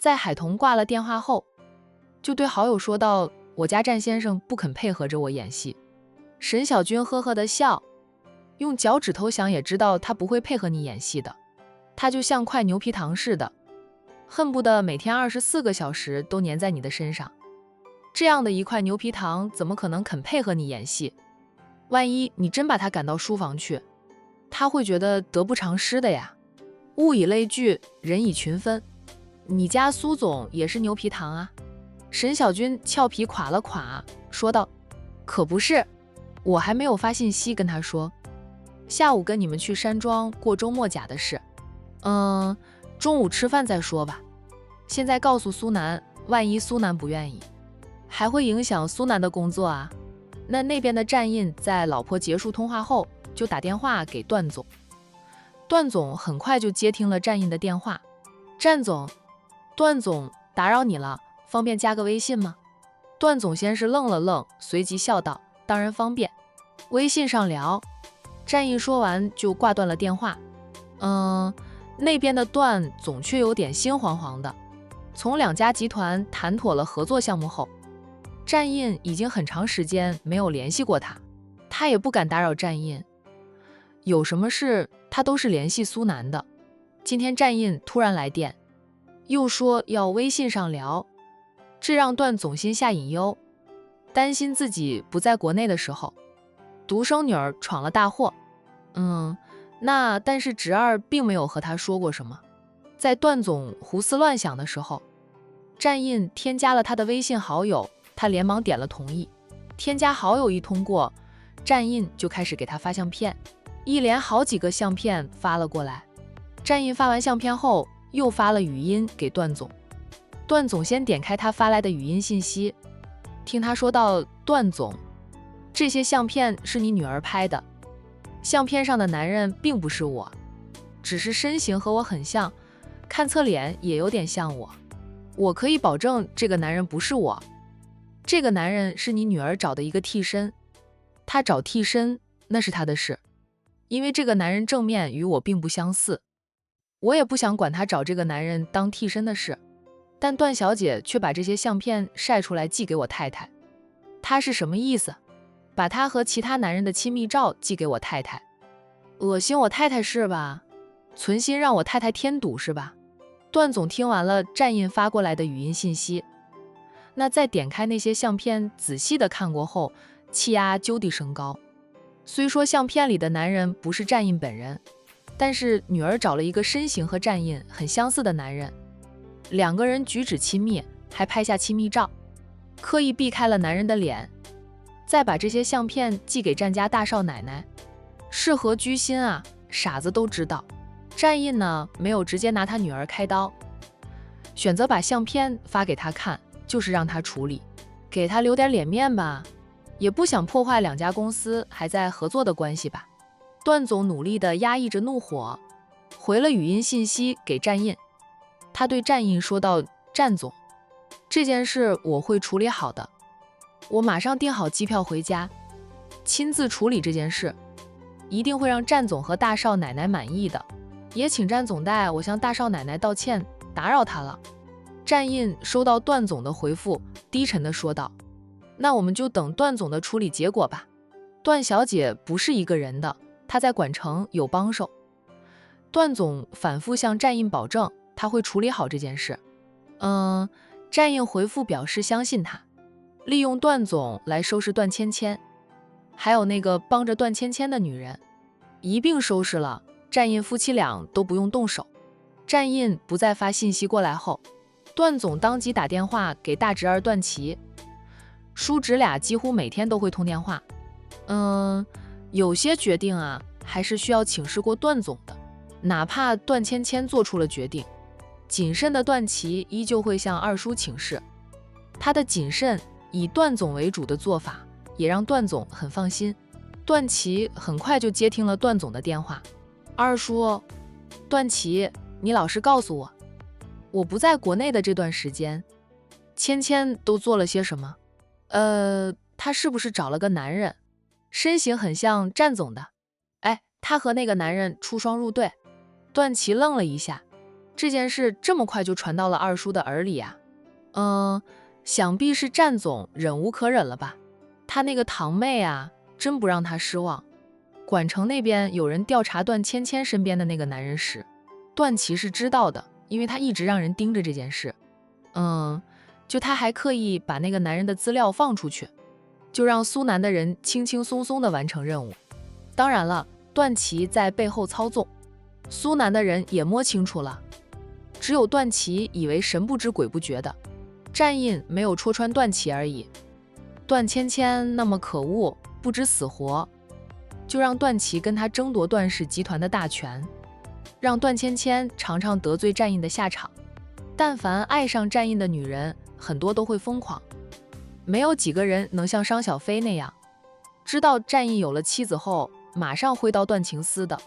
在海童挂了电话后，就对好友说道：“我家战先生不肯配合着我演戏。”沈小军呵呵地笑，用脚趾头想也知道他不会配合你演戏的，他就像块牛皮糖似的，恨不得每天24个小时都粘在你的身上。这样的一块牛皮糖怎么可能肯配合你演戏？万一你真把他赶到书房去，他会觉得得不偿失的呀。物以类聚，人以群分，你家苏总也是牛皮糖啊。沈小军俏皮垮了垮，说道：“可不是，我还没有发信息跟他说，下午跟你们去山庄过周末甲的事。中午吃饭再说吧。现在告诉苏南，万一苏南不愿意，还会影响苏南的工作啊。”那边的战印在老婆结束通话后，就打电话给段总。段总很快就接听了战印的电话。战总，段总，打扰你了，方便加个微信吗？段总先是愣了愣，随即笑道：“当然方便，微信上聊。”战印说完就挂断了电话。那边的段总却有点心慌慌的。从两家集团谈妥了合作项目后，战印已经很长时间没有联系过他，他也不敢打扰战印，有什么事他都是联系苏南的。今天战印突然来电，又说要微信上聊，这让段总心下隐忧，担心自己不在国内的时候，独生女儿闯了大祸。但是侄儿并没有和他说过什么。在段总胡思乱想的时候，战印添加了他的微信好友，他连忙点了同意。添加好友一通过，战印就开始给他发相片，一连好几个相片发了过来。战印发完相片后，又发了语音给段总。段总先点开他发来的语音信息，听他说道：“段总，这些相片是你女儿拍的，相片上的男人并不是我，只是身形和我很像，看侧脸也有点像我。我可以保证这个男人不是我，这个男人是你女儿找的一个替身，他找替身那是他的事，因为这个男人正面与我并不相似，我也不想管他找这个男人当替身的事。但段小姐却把这些相片晒出来寄给我太太，她是什么意思？把她和其他男人的亲密照寄给我太太，恶心我太太是吧？存心让我太太添堵是吧？”段总听完了战印发过来的语音信息，那再点开那些相片仔细的看过后，气压就地升高。虽说相片里的男人不是战印本人，但是女儿找了一个身形和战印很相似的男人，两个人举止亲密，还拍下亲密照，刻意避开了男人的脸，再把这些相片寄给战家大少奶奶，是何居心啊？傻子都知道。战印呢，没有直接拿他女儿开刀，选择把相片发给他看，就是让他处理，给他留点脸面吧，也不想破坏两家公司还在合作的关系吧。段总努力地压抑着怒火，回了语音信息给战印。他对战印说道：“战总，这件事我会处理好的，我马上订好机票回家，亲自处理这件事，一定会让战总和大少奶奶满意的。也请战总代我向大少奶奶道歉，打扰她了。”战印收到段总的回复，低沉地说道：“那我们就等段总的处理结果吧。段小姐不是一个人的，她在管城有帮手。”段总反复向战印保证，他会处理好这件事。战印回复表示相信他，利用段总来收拾段芊芊，还有那个帮着段芊芊的女人，一并收拾了。战印夫妻俩都不用动手。战印不再发信息过来后，段总当即打电话给大侄儿段祺，叔侄俩几乎每天都会通电话。有些决定啊，还是需要请示过段总的，哪怕段芊芊做出了决定，谨慎的段祺依旧会向二叔请示。他的谨慎以段总为主的做法，也让段总很放心。段祺很快就接听了段总的电话。二叔，段祺，你老实告诉我，我不在国内的这段时间，芊芊都做了些什么？她是不是找了个男人，身形很像战总的？她和那个男人出双入对。段祺愣了一下，这件事这么快就传到了二叔的耳里啊。想必是战总忍无可忍了吧？他那个堂妹啊，真不让他失望。管城那边有人调查段芊芊身边的那个男人时，段琪是知道的，因为他一直让人盯着这件事。就他还刻意把那个男人的资料放出去，就让苏南的人轻轻松松地完成任务。当然了，段琪在背后操纵，苏南的人也摸清楚了，只有段琪以为神不知鬼不觉的，战印没有戳穿段琪而已。段芊芊那么可恶，不知死活，就让段琪跟他争夺段氏集团的大权，让段芊芊尝尝得罪战印的下场。但凡爱上战印的女人，很多都会疯狂，没有几个人能像商小飞那样，知道战印有了妻子后，马上挥刀断情丝的。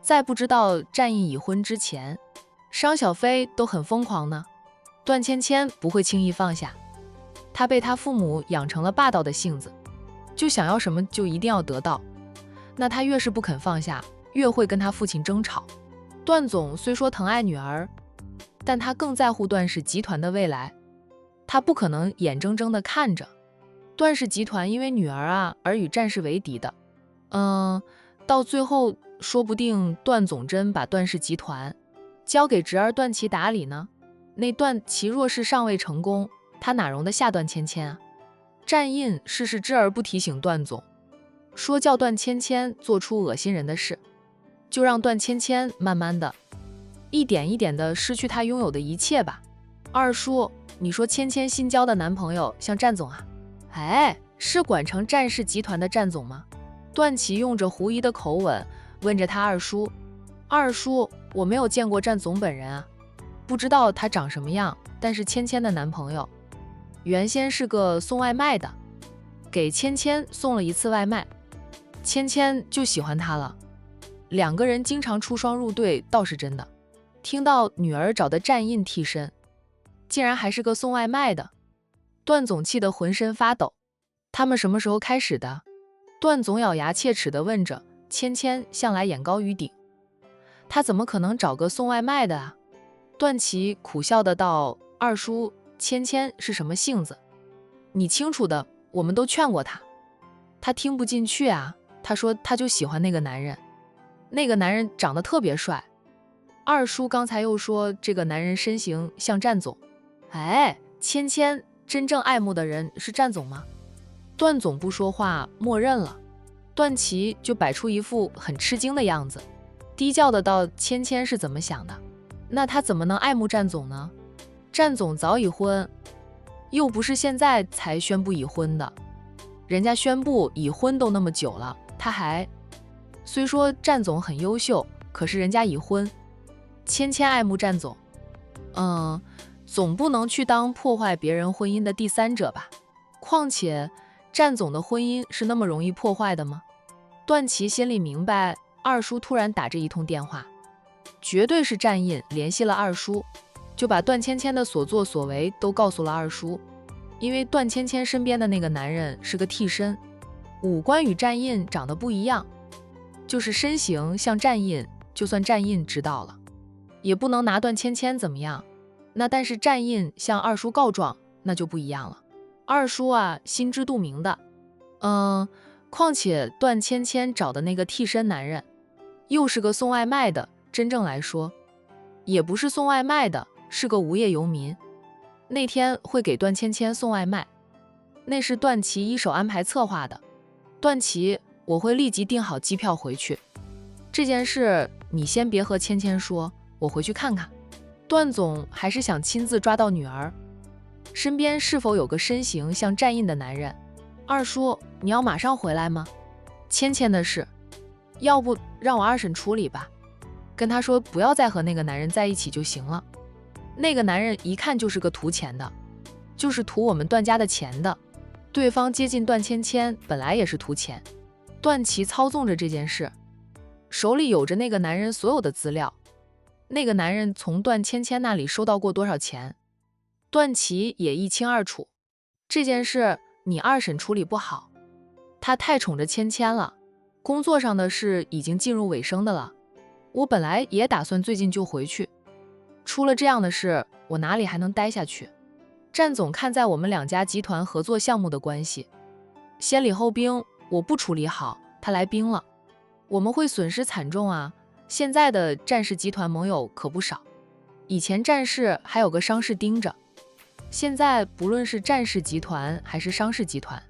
在不知道战印已婚之前，商小飞都很疯狂呢。段芊芊不会轻易放下，她被她父母养成了霸道的性子，就想要什么就一定要得到。那她越是不肯放下，越会跟她父亲争吵。段总虽说疼爱女儿，但他更在乎段氏集团的未来，他不可能眼睁睁地看着段氏集团因为女儿而与战氏为敌的。到最后说不定段总真把段氏集团交给侄儿段琪打理呢。那段琪若是尚未成功，他哪容得下段芊芊啊？战印事事知而不提醒段总，说叫段芊芊做出恶心人的事，就让段芊芊慢慢的一点一点的失去她拥有的一切吧。二叔，你说芊芊新交的男朋友像战总啊？是管城战氏集团的战总吗？段琪用着狐疑的口吻问着他二叔。二叔，我没有见过战总本人啊，不知道他长什么样，但是芊芊的男朋友原先是个送外卖的，给芊芊送了一次外卖，芊芊就喜欢他了，两个人经常出双入对倒是真的。听到女儿找的战印替身，竟然还是个送外卖的，段总气得浑身发抖。他们什么时候开始的？段总咬牙切齿地问着。芊芊向来眼高于顶，他怎么可能找个送外卖的啊？段琪苦笑的道：二叔，芊芊是什么性子？你清楚的，我们都劝过他，他听不进去啊。他说他就喜欢那个男人，那个男人长得特别帅。二叔刚才又说这个男人身形像战总，芊芊真正爱慕的人是战总吗？段总不说话，默认了。段琪就摆出一副很吃惊的样子，低叫的道：芊芊是怎么想的？那他怎么能爱慕战总呢？战总早已婚，又不是现在才宣布已婚的，人家宣布已婚都那么久了，他还……虽说战总很优秀，可是人家已婚，芊芊爱慕战总，总不能去当破坏别人婚姻的第三者吧？况且战总的婚姻是那么容易破坏的吗？段琪心里明白，二叔突然打这一通电话，绝对是战印联系了二叔，就把段芊芊的所作所为都告诉了二叔。因为段芊芊身边的那个男人是个替身，五官与战印长得不一样，就是身形像战印，就算战印知道了，也不能拿段芊芊怎么样。那但是战印向二叔告状，那就不一样了。二叔心知肚明的。况且段芊芊找的那个替身男人，又是个送外卖的，真正来说，也不是送外卖的，是个无业游民。那天会给段芊芊送外卖，那是段琪一手安排策划的。段琪，我会立即订好机票回去。这件事你先别和芊芊说，我回去看看。段总还是想亲自抓到女儿身边是否有个身形像战印的男人。二叔，你要马上回来吗？芊芊的事，要不让我二婶处理吧，跟他说不要再和那个男人在一起就行了。那个男人一看就是个图钱的，就是图我们段家的钱的。对方接近段芊芊本来也是图钱，段琪操纵着这件事，手里有着那个男人所有的资料。那个男人从段芊芊那里收到过多少钱，段琪也一清二楚。这件事你二婶处理不好，她太宠着芊芊了，工作上的事已经进入尾声的了，我本来也打算最近就回去，出了这样的事，我哪里还能待下去？战总看在我们两家集团合作项目的关系，先礼后兵，我不处理好，他来兵了，我们会损失惨重啊！现在的战氏集团盟友可不少，以前战氏还有个商氏盯着，现在不论是战氏集团还是商氏集团，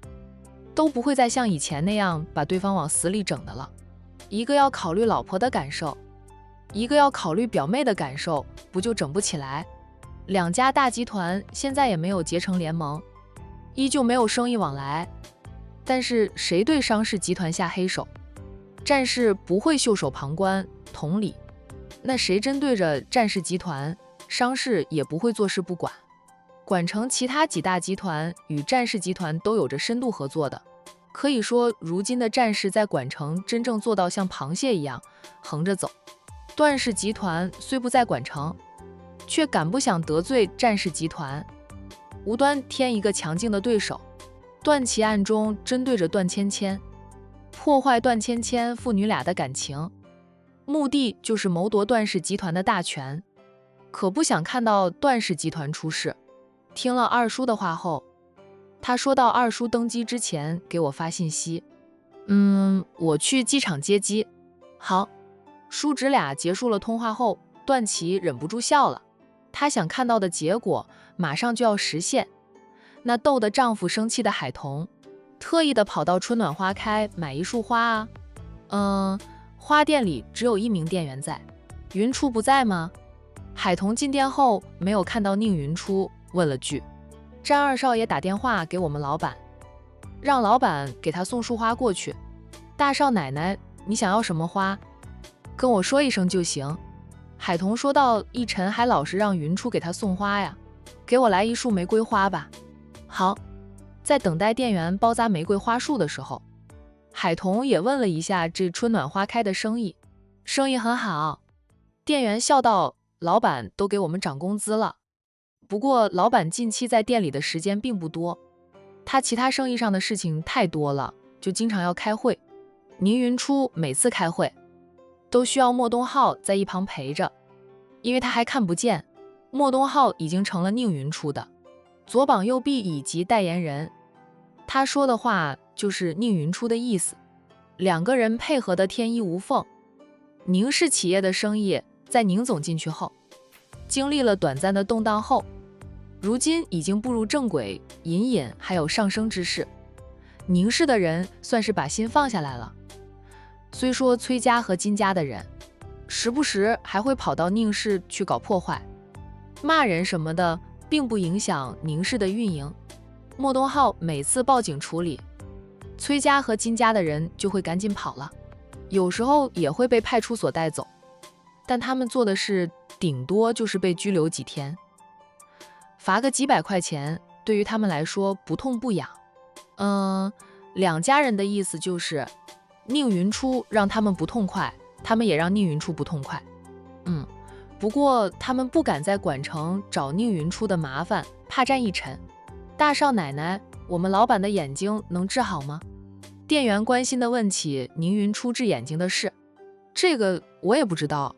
都不会再像以前那样把对方往死里整的了。一个要考虑老婆的感受，一个要考虑表妹的感受，不就整不起来？两家大集团现在也没有结成联盟，依旧没有生意往来。但是谁对商氏集团下黑手，战氏不会袖手旁观。同理，那谁针对着战氏集团，商氏也不会坐视不管。管城其他几大集团与战氏集团都有着深度合作的，可以说如今的战氏在管城真正做到像螃蟹一样横着走。段氏集团虽不在管城，却敢不想得罪战氏集团，无端添一个强劲的对手。段祺暗中针对着段芊芊，破坏段芊芊父女俩的感情，目的就是谋夺段氏集团的大权，可不想看到段氏集团出事。听了二叔的话后，他说到二叔登机之前给我发信息，我去机场接机。好。叔侄俩结束了通话后，段祺忍不住笑了，他想看到的结果马上就要实现。那逗得丈夫生气的海童，特意的跑到春暖花开买一束花啊。花店里只有一名店员在，云初不在吗？海童进店后没有看到宁云初，问了句。詹二少爷打电话给我们老板，让老板给他送束花过去。大少奶奶，你想要什么花？跟我说一声就行。海童说道，一晨还老是让云初给他送花呀，给我来一束玫瑰花吧。好。在等待店员包扎玫瑰花束的时候，海童也问了一下这春暖花开的生意。生意很好。店员笑道，老板都给我们涨工资了，不过老板近期在店里的时间并不多，他其他生意上的事情太多了，就经常要开会。宁云初每次开会都需要莫东浩在一旁陪着，因为他还看不见，莫东浩已经成了宁云初的左膀右臂以及代言人。他说的话就是宁云初的意思，两个人配合的天衣无缝。宁氏企业的生意在宁总进去后，经历了短暂的动荡后，如今已经步入正轨，隐隐还有上升之势。宁氏的人算是把心放下来了。虽说崔家和金家的人时不时还会跑到宁氏去搞破坏、骂人什么的，并不影响宁氏的运营。莫东浩每次报警处理，崔家和金家的人就会赶紧跑了，有时候也会被派出所带走，但他们做的事顶多就是被拘留几天，罚个几百块钱，对于他们来说不痛不痒。两家人的意思就是宁云初让他们不痛快，他们也让宁云初不痛快。不过他们不敢在管城找宁云初的麻烦，怕占一晨。大少奶奶，我们老板的眼睛能治好吗？店员关心地问起宁云初治眼睛的事。这个我也不知道，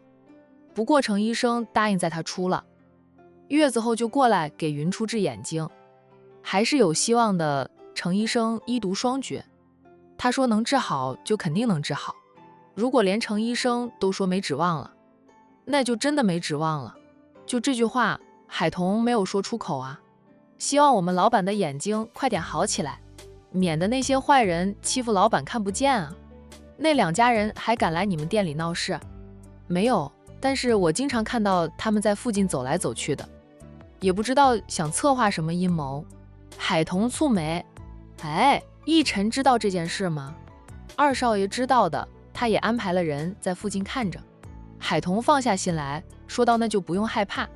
不过程医生答应在他出了月子后就过来给云初治眼睛，还是有希望的。程医生医读双绝，他说能治好就肯定能治好，如果连程医生都说没指望了，那就真的没指望了。就这句话，海童没有说出口啊。希望我们老板的眼睛快点好起来，免得那些坏人欺负老板看不见啊。那两家人还敢来你们店里闹事？没有，但是我经常看到他们在附近走来走去的，也不知道想策划什么阴谋。海童蹙眉，一晨知道这件事吗？二少爷知道的，他也安排了人在附近看着。海童放下心来说道，那就不用害怕，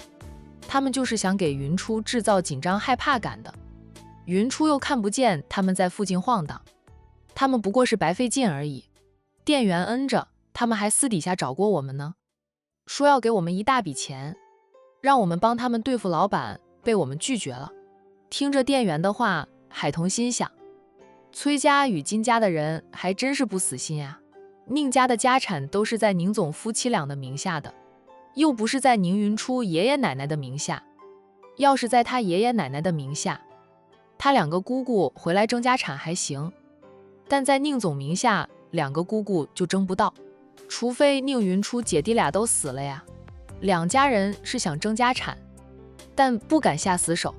他们就是想给云初制造紧张害怕感的。云初又看不见他们在附近晃荡，他们不过是白费劲而已。店员恩着，他们还私底下找过我们呢，说要给我们一大笔钱，让我们帮他们对付老板，被我们拒绝了。听着店员的话，海童心想，崔家与金家的人还真是不死心呀。宁家的家产都是在宁总夫妻俩的名下的，又不是在宁云初爷爷奶奶的名下。要是在他爷爷奶奶的名下，他2个姑姑回来争家产还行，但在宁总名下，2个姑姑就争不到，除非宁云初姐弟俩都死了呀。2家人是想争家产，但不敢下死手，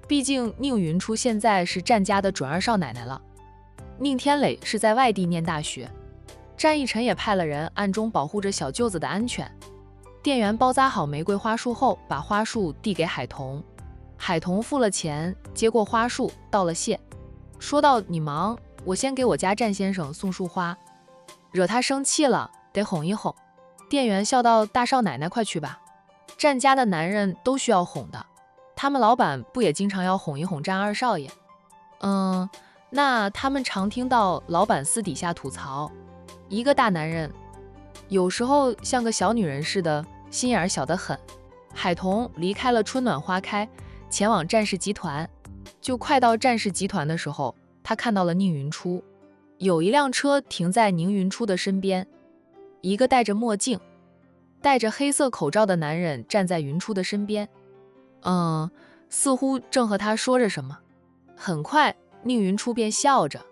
毕竟宁云初现在是战家的准2少奶奶了。宁天磊是在外地念大学，战义臣也派了人暗中保护着小舅子的安全。店员包扎好玫瑰花束后，把花束递给海童。海童付了钱，接过花束，道了谢，说道：“你忙，我先给我家战先生送束花，惹他生气了，得哄一哄。”店员笑道：“大少奶奶快去吧，战家的男人都需要哄的，他们老板不也经常要哄一哄战2少爷？”那他们常听到老板私底下吐槽，一个大男人有时候像个小女人似的，心眼小得很。海童离开了春暖花开，前往战氏集团。就快到战氏集团的时候，他看到了宁云初，有一辆车停在宁云初的身边，一个戴着墨镜、戴着黑色口罩的男人站在云初的身边，似乎正和他说着什么。很快宁云初便笑着，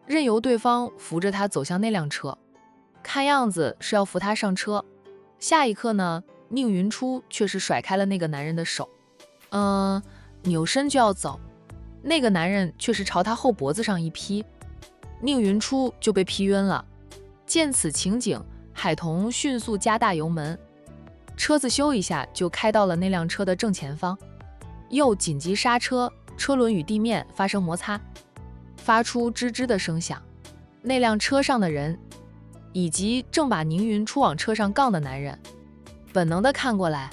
任由对方扶着他走向那辆车，看样子是要扶他上车。下一刻呢，宁云初却是甩开了那个男人的手，扭身就要走，那个男人却是朝他后脖子上一劈，宁云初就被劈晕了。见此情景，海童迅速加大油门，车子咻一下就开到了那辆车的正前方，又紧急刹车，车轮与地面发生摩擦，发出吱吱的声响。那辆车上的人以及正把宁云初往车上杠的男人本能地看过来，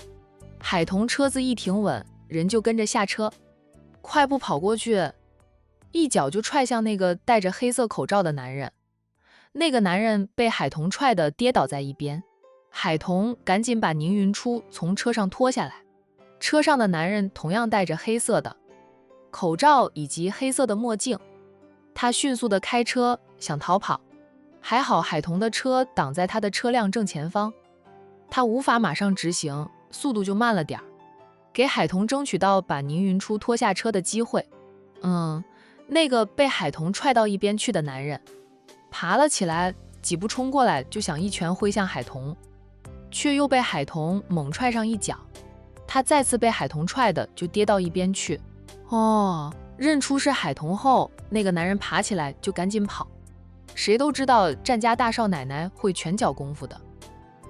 海童车子一停稳，人就跟着下车，快步跑过去，一脚就踹向那个戴着黑色口罩的男人。那个男人被海童踹得跌倒在一边，海童赶紧把宁云初从车上拖下来。车上的男人同样戴着黑色的口罩以及黑色的墨镜，他迅速地开车想逃跑，还好海童的车挡在他的车辆正前方，他无法马上直行，速度就慢了点，给海童争取到把宁云初拖下车的机会。那个被海童踹到一边去的男人爬了起来，几步冲过来就想一拳挥向海童，却又被海童猛踹上一脚，他再次被海童踹的就跌到一边去。认出是海童后，那个男人爬起来就赶紧跑。谁都知道战家大少奶奶会拳脚功夫的，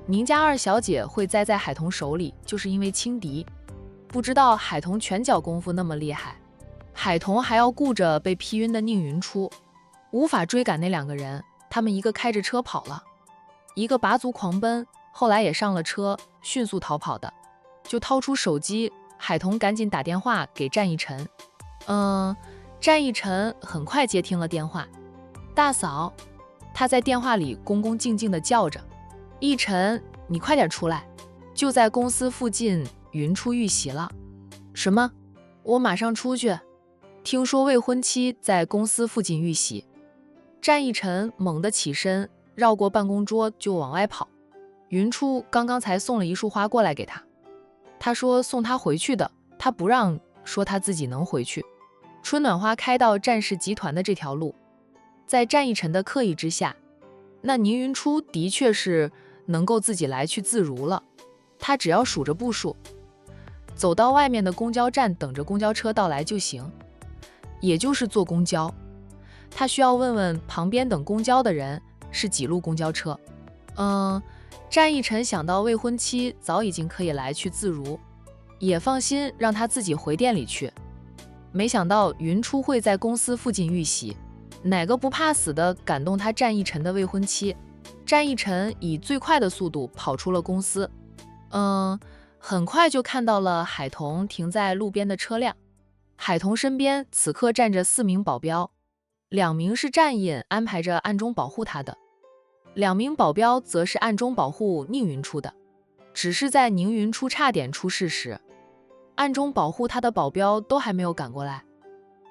宁家2小姐会栽在海童手里，就是因为轻敌。不知道海童拳脚功夫那么厉害，海童还要顾着被劈晕的宁云初，无法追赶那2个人。他们一个开着车跑了，一个拔足狂奔，后来也上了车，迅速逃跑的。就掏出手机，海童赶紧打电话给战义臣。战义臣很快接听了电话。大嫂，他在电话里恭恭敬敬地叫着：“义臣，你快点出来，就在公司附近，云初遇袭了。”什么？我马上出去。听说未婚妻在公司附近遇袭。战义臣猛地起身，绕过办公桌就往外跑。云初刚刚才送了一束花过来给他，他说送他回去的，他不让，说他自己能回去。春暖花开到战氏集团的这条路，在战义臣的刻意之下，那宁云初的确是能够自己来去自如了。他只要数着步数，走到外面的公交站等着公交车到来就行，也就是坐公交。他需要问问旁边等公交的人是几路公交车。战义臣想到未婚妻早已经可以来去自如，也放心让他自己回店里去。没想到云初会在公司附近遇袭，哪个不怕死的感动他战义臣的未婚妻。战义臣以最快的速度跑出了公司，很快就看到了海童停在路边的车辆。海童身边此刻站着4名保镖，2名是战印安排着暗中保护他的，2名保镖则是暗中保护宁云初的。只是在宁云初差点出事时，暗中保护他的保镖都还没有赶过来，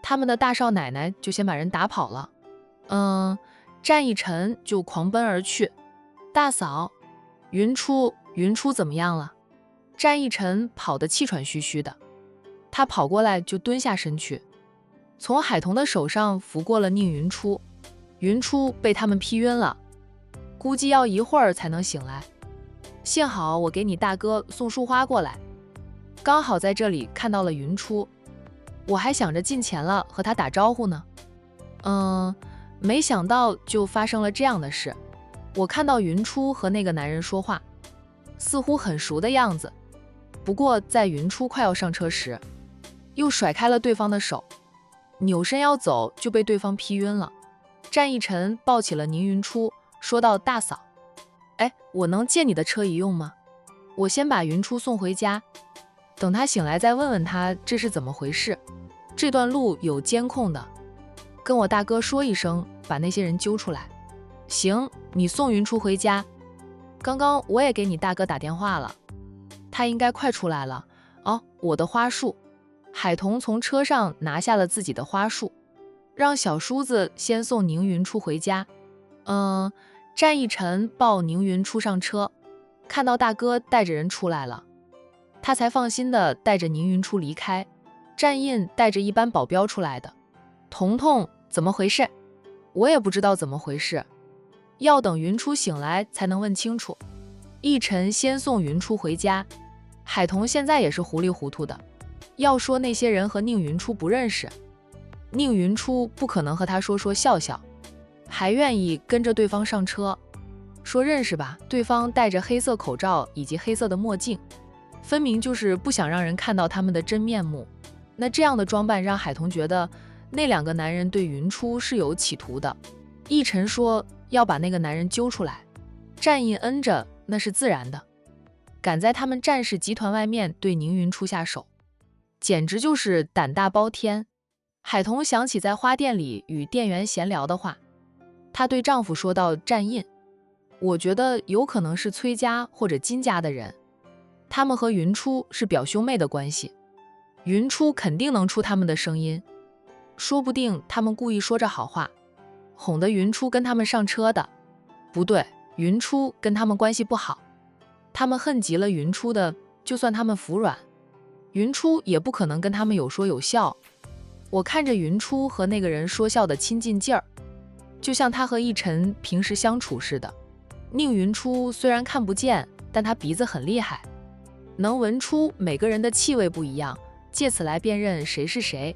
他们的大少奶奶就先把人打跑了。战一晨就狂奔而去。大嫂，云初怎么样了？战一晨跑得气喘吁吁的，他跑过来就蹲下身去，从海童的手上扶过了宁云初。云初被他们劈晕了，估计要一会儿才能醒来。幸好我给你大哥送束花过来，刚好在这里看到了云初，我还想着进前了和他打招呼呢。没想到就发生了这样的事。我看到云初和那个男人说话，似乎很熟的样子，不过在云初快要上车时，又甩开了对方的手，扭身要走就被对方劈晕了。战一晨抱起了宁云初，说道：“大嫂，我能借你的车一用吗？我先把云初送回家，等他醒来再问问他这是怎么回事。这段路有监控的，跟我大哥说一声，把那些人揪出来。行，你送云初回家。刚刚我也给你大哥打电话了，他应该快出来了。哦，我的花束。”海童从车上拿下了自己的花束，让小叔子先送宁云初回家。战一晨抱宁云初上车，看到大哥带着人出来了，他才放心的带着宁云初离开。战印带着一班保镖出来的。彤彤，怎么回事？我也不知道怎么回事，要等云初醒来才能问清楚。一晨先送云初回家，海童现在也是糊里糊涂的，要说那些人和宁云初不认识，宁云初不可能和他说说笑笑，还愿意跟着对方上车。说认识吧，对方戴着黑色口罩以及黑色的墨镜，分明就是不想让人看到他们的真面目。那这样的装扮让海童觉得那两个男人对云初是有企图的。一晨说要把那个男人揪出来，战印恩着那是自然的，敢在他们战氏集团外面对宁云初下手，简直就是胆大包天。海童想起在花店里与店员闲聊的话，她对丈夫说道：“战印，我觉得有可能是崔家或者金家的人，他们和云初是表兄妹的关系，云初肯定能出他们的声音，说不定他们故意说着好话，哄得云初跟他们上车的。不对，云初跟他们关系不好，他们恨极了云初的，就算他们服软，云初也不可能跟他们有说有笑。我看着云初和那个人说笑的亲近劲儿，就像他和一晨平时相处似的。宁云初虽然看不见，但他鼻子很厉害，能闻出每个人的气味不一样，借此来辨认谁是谁。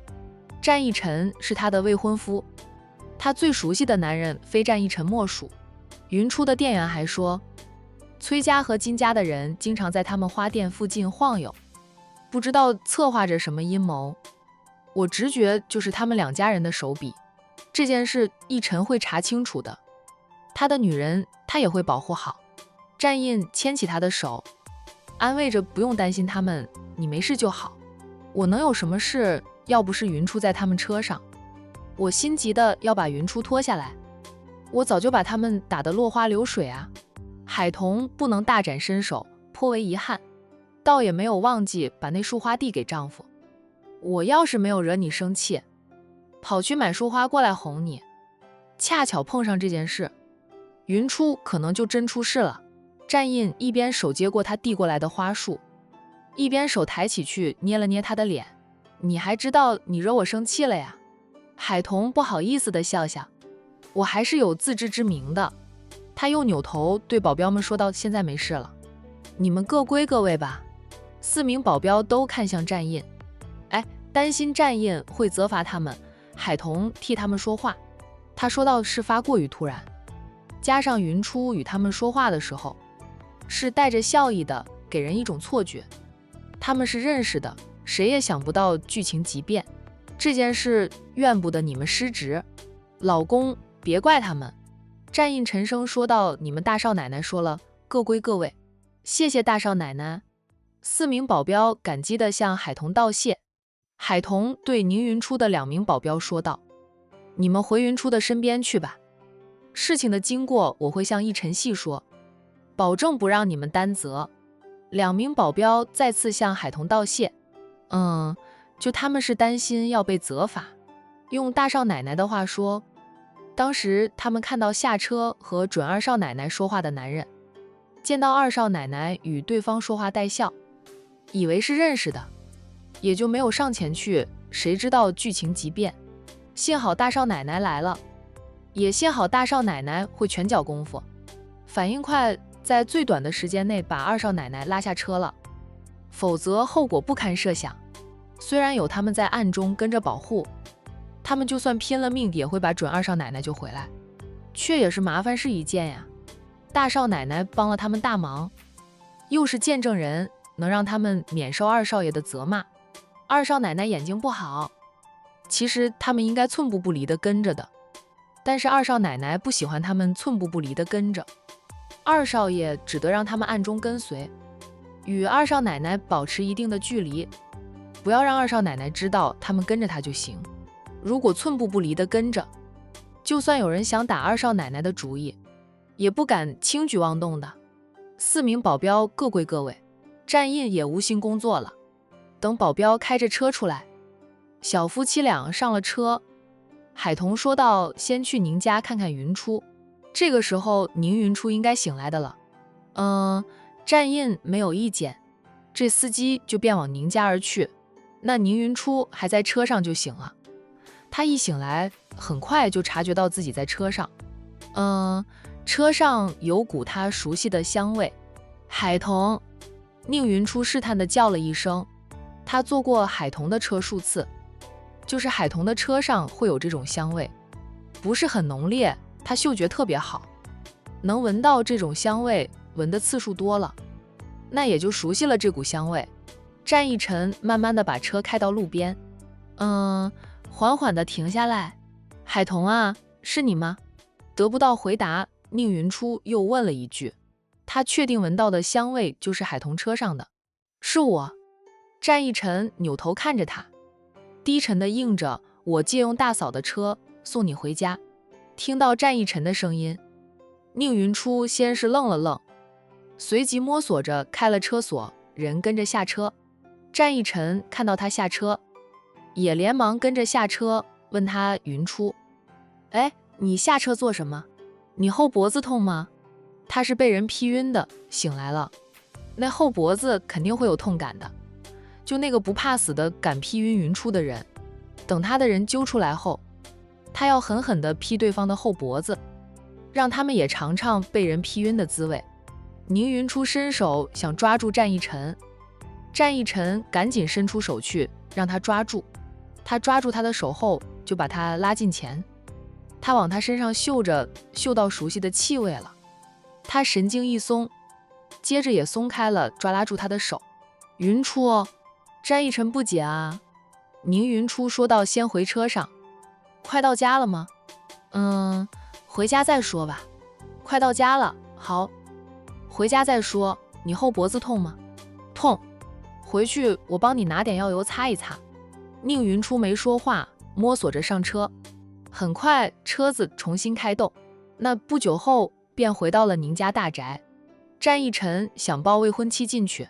战一晨是他的未婚夫，他最熟悉的男人非战一晨莫属。云初的店员还说，崔家和金家的人经常在他们花店附近晃悠，不知道策划着什么阴谋。我直觉就是他们两家人的手笔，这件事一晨会查清楚的，他的女人他也会保护好。战印牵起他的手，安慰着不用担心他们，你没事就好。我能有什么事？要不是云初在他们车上，我心急的要把云初拖下来，我早就把他们打得落花流水啊。海童不能大展身手，颇为遗憾，倒也没有忘记把那束花递给丈夫。我要是没有惹你生气，跑去买束花过来哄你，恰巧碰上这件事，云初可能就真出事了。战印一边手接过他递过来的花束，一边手抬起去捏了捏他的脸。你还知道你惹我生气了呀？海童不好意思地笑笑，我还是有自知之明的。他又扭头对保镖们说道，现在没事了，你们各归各位吧。4名保镖都看向战印，担心战印会责罚他们，海童替他们说话。他说到事发过于突然，加上云初与他们说话的时候是带着笑意的，给人一种错觉他们是认识的，谁也想不到剧情急变。这件事怨不得你们失职，老公别怪他们。战印沉声说道，你们大少奶奶说了，各归各位。谢谢大少奶奶。4名保镖感激地向海童道谢。海童对宁云初的2名保镖说道，你们回云初的身边去吧，事情的经过我会向一晨细说，保证不让你们担责。2名保镖再次向海童道谢。就他们是担心要被责罚，用大少奶奶的话说，当时他们看到下车和准二少奶奶说话的男人，见到二少奶奶与对方说话带笑，以为是认识的，也就没有上前去，谁知道剧情急变。幸好大少奶奶来了，也幸好大少奶奶会拳脚功夫，反应快，在最短的时间内把二少奶奶拉下车了，否则后果不堪设想。虽然有他们在暗中跟着保护，他们就算拼了命也会把准二少奶奶救回来，却也是麻烦事一件呀。大少奶奶帮了他们大忙，又是见证人，能让他们免受二少爷的责骂。二少奶奶眼睛不好，其实他们应该寸步不离地跟着的，但是二少奶奶不喜欢他们寸步不离地跟着，二少爷只得让他们暗中跟随，与二少奶奶保持一定的距离，不要让二少奶奶知道他们跟着她就行。如果寸步不离地跟着，就算有人想打二少奶奶的主意，也不敢轻举妄动的。4名保镖各归各位，站印也无心工作了。等保镖开着车出来，小夫妻俩上了车，海童说道：“先去宁家看看云初。”这个时候宁云初应该醒来的了。站印没有意见，这司机就便往宁家而去。那宁云初还在车上就醒了，他一醒来，很快就察觉到自己在车上。车上有股他熟悉的香味。海童，宁云初试探地叫了一声。他坐过海童的车数次，就是海童的车上会有这种香味，不是很浓烈，他嗅觉特别好，能闻到这种香味，闻的次数多了，那也就熟悉了这股香味。战一晨慢慢地把车开到路边，缓缓地停下来。海童啊，是你吗？得不到回答，宁云初又问了一句，他确定闻到的香味就是海童车上的。是我。战一晨扭头看着他，低沉地应着：“我借用大嫂的车送你回家。”听到战一晨的声音，宁云初先是愣了愣，随即摸索着开了车锁，人跟着下车。战一晨看到他下车，也连忙跟着下车，问他：“云初，哎，你下车做什么？你后脖子痛吗？”他是被人劈晕的，醒来了，那后脖子肯定会有痛感的。就那个不怕死的敢劈晕云初的人，等他的人揪出来后，他要狠狠地劈对方的后脖子，让他们也尝尝被人劈晕的滋味。宁云初伸手想抓住战一晨，战一晨赶紧伸出手去让他抓住，他抓住他的手后就把他拉近前，他往他身上嗅着，嗅到熟悉的气味了，他神经一松，接着也松开了抓拉住他的手。云初，战一晨不解啊。宁云初说道：“先回车上。”快到家了吗？回家再说吧。快到家了，好，回家再说。你后脖子痛吗？痛，回去我帮你拿点药油擦一擦。宁云初没说话，摸索着上车。很快车子重新开动，那不久后便回到了宁家大宅。战一晨想抱未婚妻进去，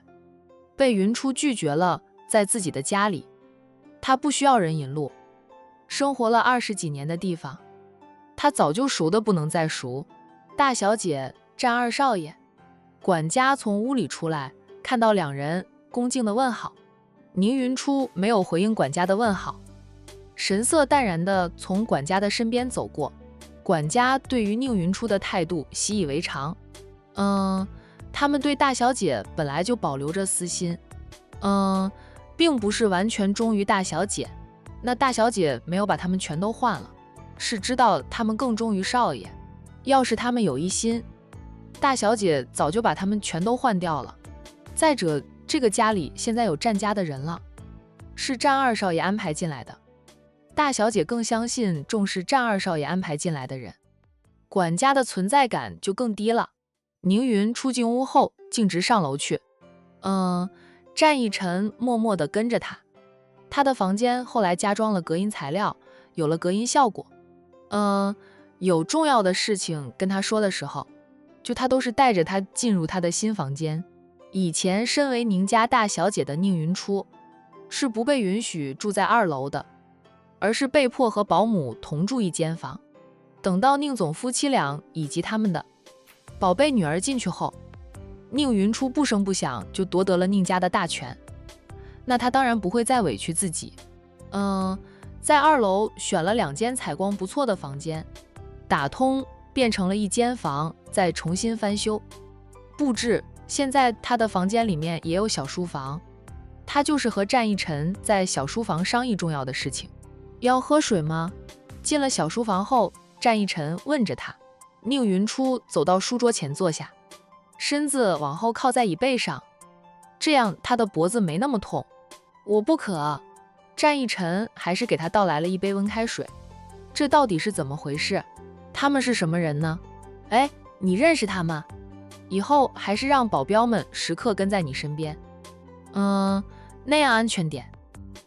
被云初拒绝了，在自己的家里，他不需要人引路，生活了20几年的地方，他早就熟的不能再熟。大小姐，战二少爷。管家从屋里出来，看到两人，恭敬地问好。宁云初没有回应管家的问好，神色淡然地从管家的身边走过。管家对于宁云初的态度习以为常，他们对大小姐本来就保留着私心，并不是完全忠于大小姐。那大小姐没有把他们全都换了，是知道他们更忠于少爷。要是他们有一心，大小姐早就把他们全都换掉了。再者，这个家里现在有战家的人了，是战二少爷安排进来的。大小姐更相信重视战二少爷安排进来的人，管家的存在感就更低了。宁云出进屋后，径直上楼去。战一晨默默地跟着他。他的房间后来加装了隔音材料，有了隔音效果。有重要的事情跟他说的时候，就他都是带着他进入他的新房间。以前身为宁家大小姐的宁云初，是不被允许住在2楼的，而是被迫和保姆同住一间房。等到宁总夫妻俩以及他们的宝贝女儿进去后，宁云初不声不响就夺得了宁家的大权。那他当然不会再委屈自己，在2楼选了2间采光不错的房间，打通变成了1间房，再重新翻修布置。现在他的房间里面也有小书房，他就是和战一晨在小书房商议重要的事情。要喝水吗？进了小书房后，战一晨问着他。宁云初走到书桌前坐下，身子往后靠在椅背上，这样他的脖子没那么痛。我不渴。战一晨还是给他倒来了一杯温开水。这到底是怎么回事？他们是什么人呢？哎，你认识他吗？以后还是让保镖们时刻跟在你身边。那样安全点。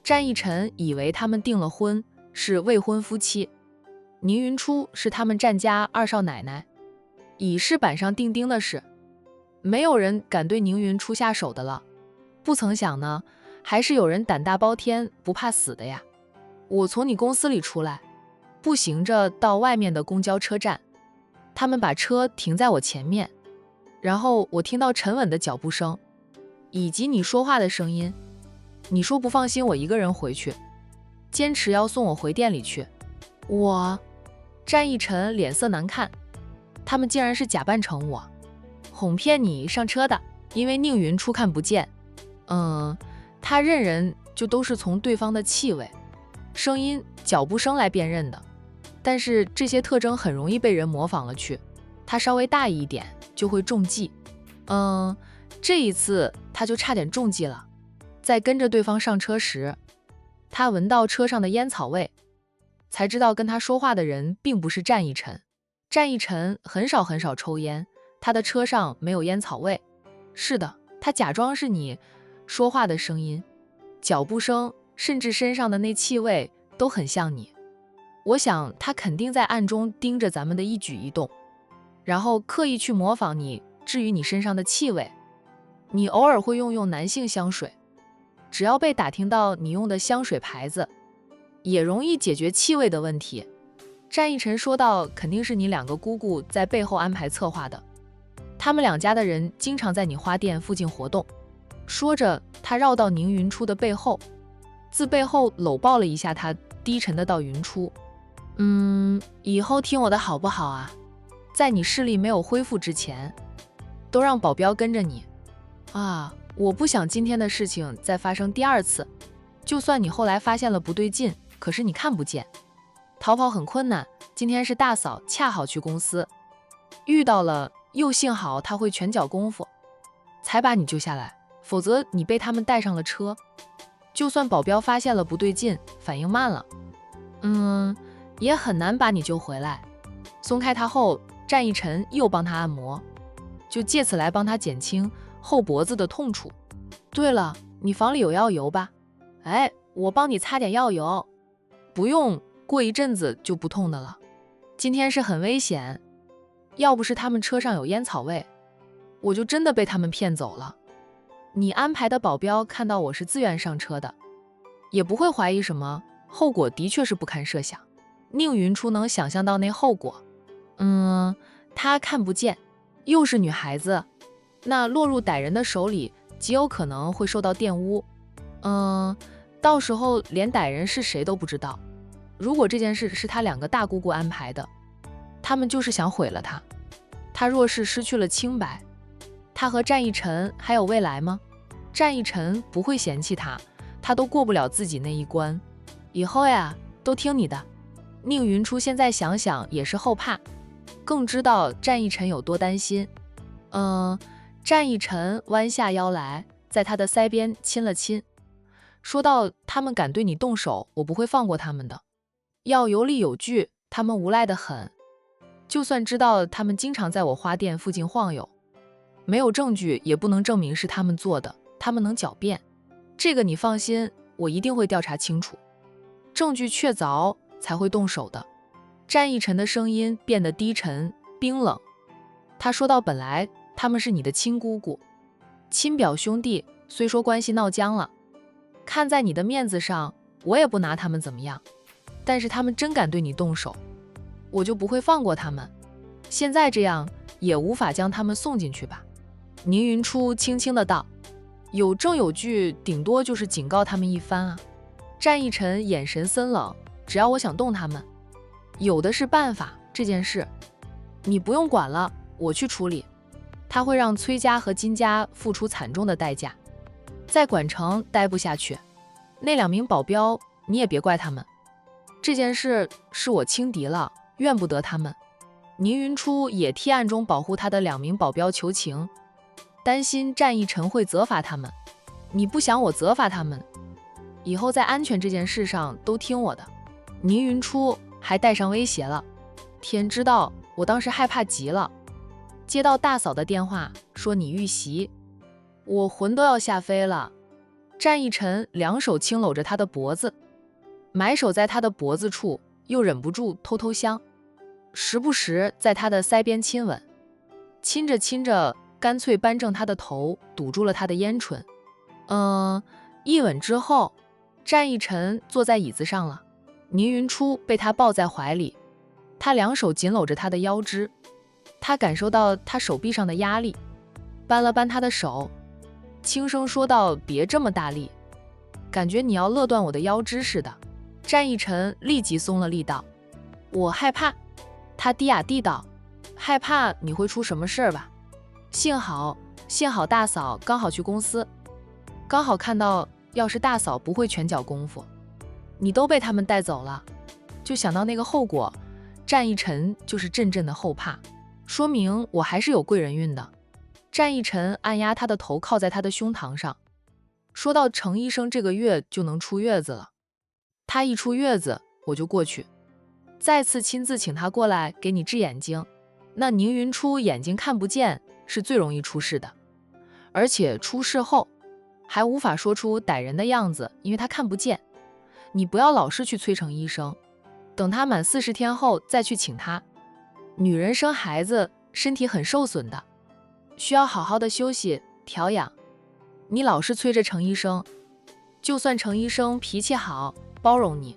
战一晨以为他们订了婚，是未婚夫妻。宁云初是他们战家2少奶奶，仪式板上钉钉的是，没有人敢对宁云初下手的了。不曾想呢，还是有人胆大包天不怕死的呀。我从你公司里出来，步行着到外面的公交车站，他们把车停在我前面，然后我听到沉稳的脚步声，以及你说话的声音。你说不放心我一个人回去，坚持要送我回店里去。战一晨脸色难看，他们竟然是假扮成我，哄骗你上车的。因为宁云初看不见，他认人就都是从对方的气味、声音、脚步声来辨认的，但是这些特征很容易被人模仿了去，他稍微大意一点就会中计。这一次他就差点中计了。在跟着对方上车时，他闻到车上的烟草味，才知道跟他说话的人并不是战一晨。战一晨很少抽烟，他的车上没有烟草味。是的，他假装是你说话的声音、脚步声，甚至身上的那气味都很像你。我想他肯定在暗中盯着咱们的一举一动，然后刻意去模仿你。至于你身上的气味，你偶尔会用男性香水，只要被打听到你用的香水牌子，也容易解决气味的问题。战一晨说道，肯定是你2个姑姑在背后安排策划的，他们2家的人经常在你花店附近活动。说着，他绕到宁云初的背后，自背后搂抱了一下他，低沉的道：云初，以后听我的好不好啊？在你视力没有恢复之前，都让保镖跟着你啊！我不想今天的事情再发生第2次。就算你后来发现了不对劲，可是你看不见，逃跑很困难。今天是大嫂恰好去公司遇到了，又幸好她会拳脚功夫，才把你救下来，否则你被他们带上了车，就算保镖发现了不对劲，反应慢了，也很难把你救回来。松开他后，战一晨又帮他按摩，就借此来帮他减轻后脖子的痛楚。对了，你房里有药油吧？哎，我帮你擦点药油。不用，过一阵子就不痛的了。今天是很危险，要不是他们车上有烟草味，我就真的被他们骗走了。你安排的保镖看到我是自愿上车的，也不会怀疑什么，后果的确是不堪设想。宁云初能想象到那后果。她看不见，又是女孩子，那落入歹人的手里，极有可能会受到玷污。到时候连歹人是谁都不知道。如果这件事是他2个大姑姑安排的，他们就是想毁了他。他若是失去了清白，他和战一晨还有未来吗？战一晨不会嫌弃他，他都过不了自己那一关。以后呀，都听你的。宁云初现在想想也是后怕，更知道战一晨有多担心。战一晨弯下腰来，在他的腮边亲了亲，说道：他们敢对你动手，我不会放过他们的。要有理有据，他们无赖得很。就算知道他们经常在我花店附近晃悠，没有证据也不能证明是他们做的，他们能狡辩。这个你放心，我一定会调查清楚，证据确凿才会动手的。战一晨的声音变得低沉冰冷，他说道：本来他们是你的亲姑姑、亲表兄弟，虽说关系闹僵了，看在你的面子上，我也不拿他们怎么样，但是他们真敢对你动手，我就不会放过他们。现在这样也无法将他们送进去吧？宁云初轻轻的道。有证有据，顶多就是警告他们一番啊。战义臣眼神森冷，只要我想动他们，有的是办法。这件事你不用管了，我去处理。他会让崔家和金家付出惨重的代价，在管城待不下去。那2名保镖你也别怪他们，这件事是我轻敌了，怨不得他们。宁云初也替暗中保护他的2名保镖求情，担心战义臣会责罚他们。你不想我责罚他们，以后在安全这件事上都听我的。宁云初还带上威胁了。天知道，我当时害怕极了。接到大嫂的电话，说你遇袭，我魂都要吓飞了。战义臣2手轻搂着他的脖子，埋手在他的脖子处，又忍不住偷偷香，时不时在他的腮边亲吻，亲着亲着，干脆扳正他的头，堵住了他的烟唇。一吻之后，战义臣坐在椅子上了，宁云初被他抱在怀里，他2手紧搂着他的腰肢，他感受到他手臂上的压力，扳了扳他的手，轻声说道：“别这么大力，感觉你要勒断我的腰肢似的。”战义臣立即松了力道：“我害怕。”他低哑地道：“害怕你会出什么事儿吧？幸好大嫂刚好去公司，刚好看到，要是大嫂不会拳脚功夫，你都被他们带走了。”就想到那个后果，战义臣就是阵阵的后怕，说明我还是有贵人运的。战义臣按压他的头，靠在他的胸膛上，说到程医生这个月就能出月子了，他一出月子我就过去，再次亲自请他过来给你治眼睛。那宁云初眼睛看不见是最容易出事的，而且出事后还无法说出歹人的样子，因为他看不见。你不要老是去催程医生，等他满40天后再去请他。女人生孩子身体很受损的，需要好好的休息调养。你老是催着程医生，就算程医生脾气好包容你，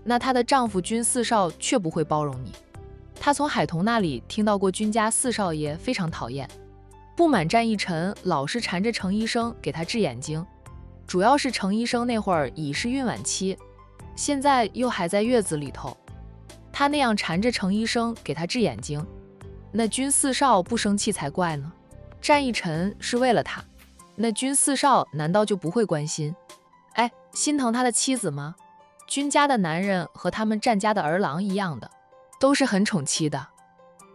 那她的丈夫君四少却不会包容你。她从海童那里听到过君家四少爷非常讨厌，不满战义臣老是缠着程医生给他治眼睛，主要是程医生那会儿已是孕晚期，现在又还在月子里头，他那样缠着程医生给他治眼睛，那君四少不生气才怪呢。战义臣是为了他，那君四少难道就不会关心？心疼他的妻子吗？君家的男人和他们战家的儿郎一样的，都是很宠妻的。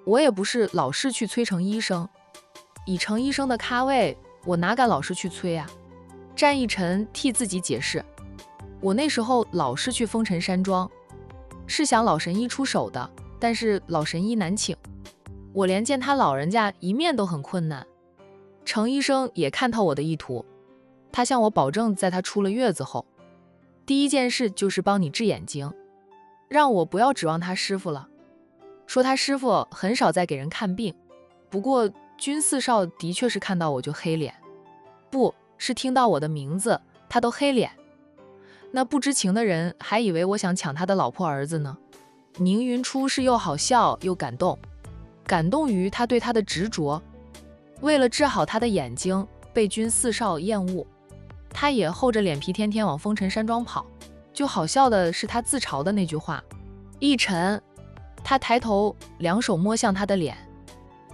我也不是老是去催程医生，以程医生的咖位，我哪敢老是去催啊？战义臣替自己解释，我那时候老是去风尘山庄，是想老神医出手的，但是老神医难请，我连见他老人家一面都很困难。程医生也看透我的意图，他向我保证，在他出了月子后，第一件事就是帮你治眼睛，让我不要指望他师傅了，说他师傅很少再给人看病。不过君四少的确是看到我就黑脸，不是听到我的名字他都黑脸，那不知情的人还以为我想抢他的老婆儿子呢。宁云初是又好笑又感动，感动于他对他的执着，为了治好他的眼睛被君四少厌恶，他也厚着脸皮天天往风尘山庄跑。就好笑的是他自嘲的那句话，义臣。他抬头2手摸向他的脸，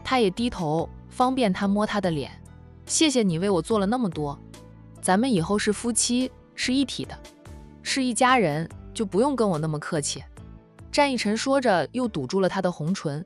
他也低头方便他摸他的脸。谢谢你为我做了那么多，咱们以后是夫妻，是一体的，是一家人，就不用跟我那么客气。战义臣说着又堵住了他的红唇，